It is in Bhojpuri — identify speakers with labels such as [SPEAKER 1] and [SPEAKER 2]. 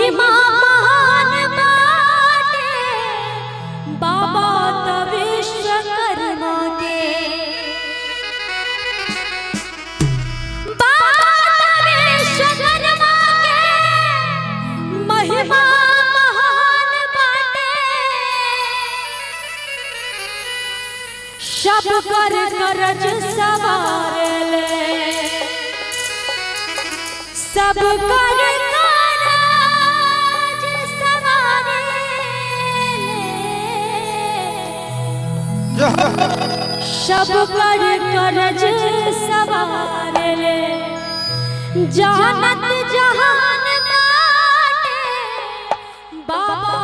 [SPEAKER 1] महिमा महान बाटे बाबा त विश्वकर्मा के। बाबा त विश्वकर्मा के महिमा महान बाटे। सब कर करज सवारे सब कर करज सवारे सब कर करज सवारे जानत जहान बाटे बाबा